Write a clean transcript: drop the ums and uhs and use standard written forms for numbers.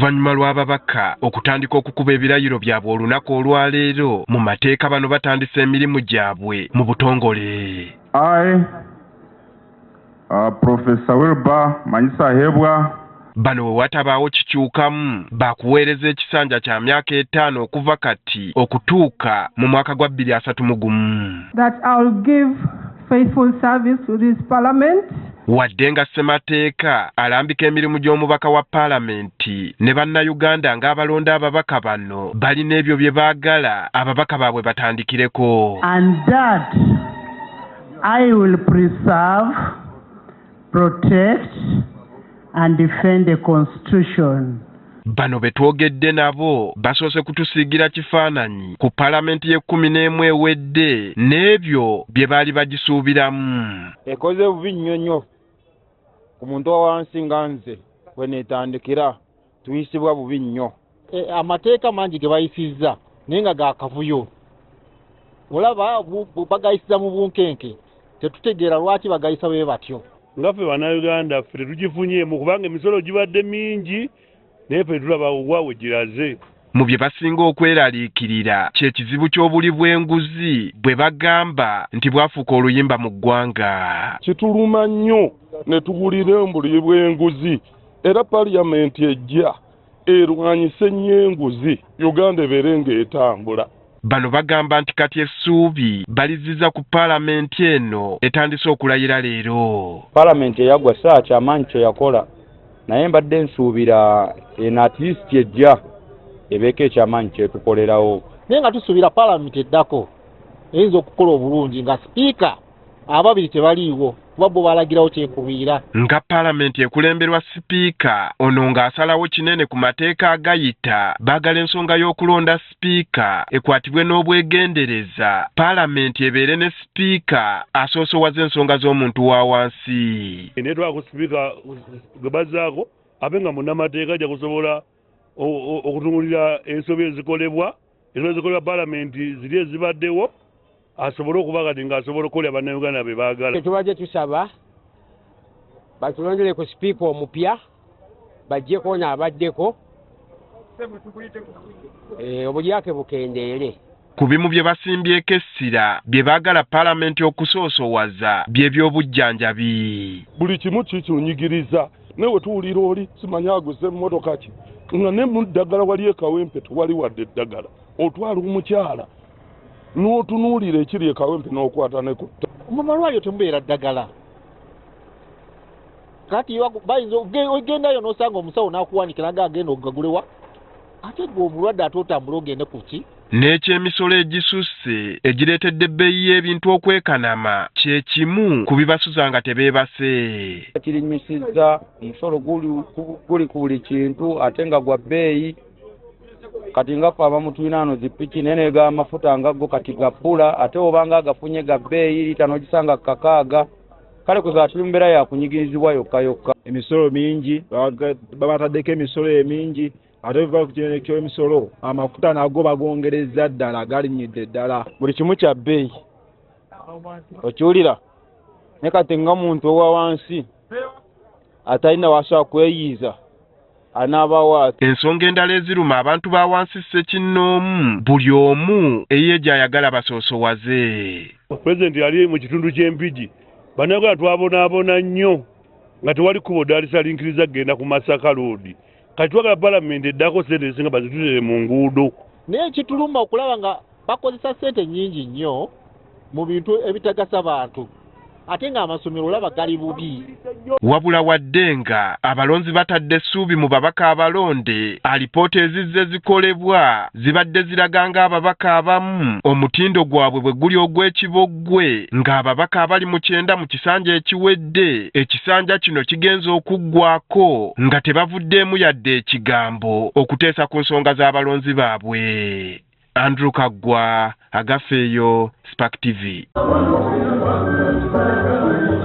Oluvannyuma lw'ababaka okutandika okukuba ebirayiro byabwe olunaku olwaleero mu mateeka bano batandise emirimu gyabwe mu butongole. Professor Wilbur Manyisa Hebwa. Bano we watabaawo kikyukamu bakuweereza ekisanja kya myaka 5 okuva kati okutuuka mu mwaka gwa 2031. That I'll give faithful service to this parliament. Wadde nga ssemateeka alambika emirimu gy'omubaka wa paalamenti ne bannayuganda ng'abalonda ababaka bano balina ebyo bye baagala ababaka baabwe batandikireko. And that I will preserve, protect and defend the constitution. Bano betwogedde nabo basoose kutusiigira kifaananyi ku paalamenti ye-11 ewedde n'ebyo bye baali bagisuubiramu. Ekoze bubi nnyo nnyo ku muntu wa wansi nga nze bwe neetandikira tuyisibwa bubi nnyo. Amateeka mangi ge bayisizza naye nga ga kavuyo. Olaba bagayisiza mu bunkenke tetutegeera lwaki bagayisa bwe batyo. Nga ffe bannayuganda ffe tetugifunyeemu kubanga emisolo gibadde mingi naye ffe tulaba waawe giraze. Mu bye basinga okweraliikirira kye kizibu ky'obuli bw'enguzi bwe bagamba nti bwafuuka oluyimba mu ggwanga. Kituluma nnyo ne tugulira embuli bw'enguzi era paliyamenti ejja erwanyise nnyo enguzi Uganda ebeere ng'etambula. Bano bagamba nti kati essuubi balizizza ku paalamenti eno etandise okulayira leero. Paalamenti eyagwa saa kyamaanyi kye yakola naye mbadde nsuubira eno at least ejja ebeeko ekyamaanyi kyetukolerawo. Naye nga tusuubira paalamenti eddako eyinza okukola obulungi nga sipiika ababiri tebaliiwo kuba bo balagirawo kyenkubiira. Nga paalamenti ekulemberwa sipiika ono ng'asalawo kinene ku mateeka agayita baagala ensonga y'okulonda sipiika ekwatibwe n'obwegendereza paalamenti ebeere ne sipiika asoosowaza ensonga z'omuntu wa wansi. Ne twako sipiika gwe bazzaako abe nga munnamateeka ajja kusobola okutunuulira ensobi ezikolebwa paalamenti ziri ezibaddewo asobole okuba kati ng'asobola okukolera bannayuganda be baagala. Tubadde tusaba batulondere ku sipiika omupya bajjeko n'abaddeko obulyake bukendeere. Ku bimu bye basimbyeko essira bye baagala paalamenti okusoosowaza by'ebyobujjanjabi. Buli kimu kikinyigiriza newe tuwulira oli simanya aguze emmotoka ki nga ne mu ddagala wali ekawempe tewali wadde eddagala otwala omukyala n'otunuulira ekiri ekawempe n'okwata ne kutta. Mu malwaliro temubeera ddagala. Kati bayinza ogendayo n'osanga omusawo n'akuwanikira ng'agenda ogagulewa ate gwe omulwadde ate otambula ogende ku ki. N'ekyemisolo egisusse egireetedde ebbeeyi y'ebintu okwekanama kye kimu ku bibasuza nga tebeebase. Kirinyisizza omusolo guli ku buli kintu ate nga gwa bbeeyi. Kati nga ffe abamu tulina ano zipiki nene g'amafuta ngago kati gabbula ate obanga agafunye ga bbeeyi liita n'ogisanga kakaaga. Kale kwe tuli mu mbeera ya kunyigirizibwa yokka yokka. Emisolo mingi babataddeko emisolo emingi ate biva ku kinene ky'emisolo amafuta nago bagongereza ddala galinyidde ddala. Buli kimu kya bbeeyi okiwulira ne kati nga muntu owa wansi atalina wasobola kweyiiza anaabawo. Ensonga endala eziruma abantu ba wansi ssekinnoomu buli omu eyiye gy'ayagala basoosowaze. Pulezidenti yali mu kitundu ky'Empigi bannayuganda twabonaabona nnyo nga tewali kkubo ddalisalinkiriza kgenda ku Masaka Road. Kati twagala paalamenti eddako ssente ezisinga bazitutere mu nguudo. Naye kituluma okulaba nga bakozesa ssente nnyingi nnyo mu bintu ebitagasa bantu ate ng'amasomero olaba gali bubi. Wabula wadde nga abalonzi batadde essuubi mu babaka abalonde alipoota ezizze ezikolebwa zibadde ziraga ng'ababaka abamu omutindo gwabwe bwe guli ogw'ekiboggwe ng'ababaka abali mu 9 mu kisanja ekiwedde ekisanja kino kigenza okuggwako nga tebavuddeemu yadde ekigambo okuteesa ku nsonga z'abalonzi baabwe. Andrew Kaggwa, Agafeeyo, Spark TV.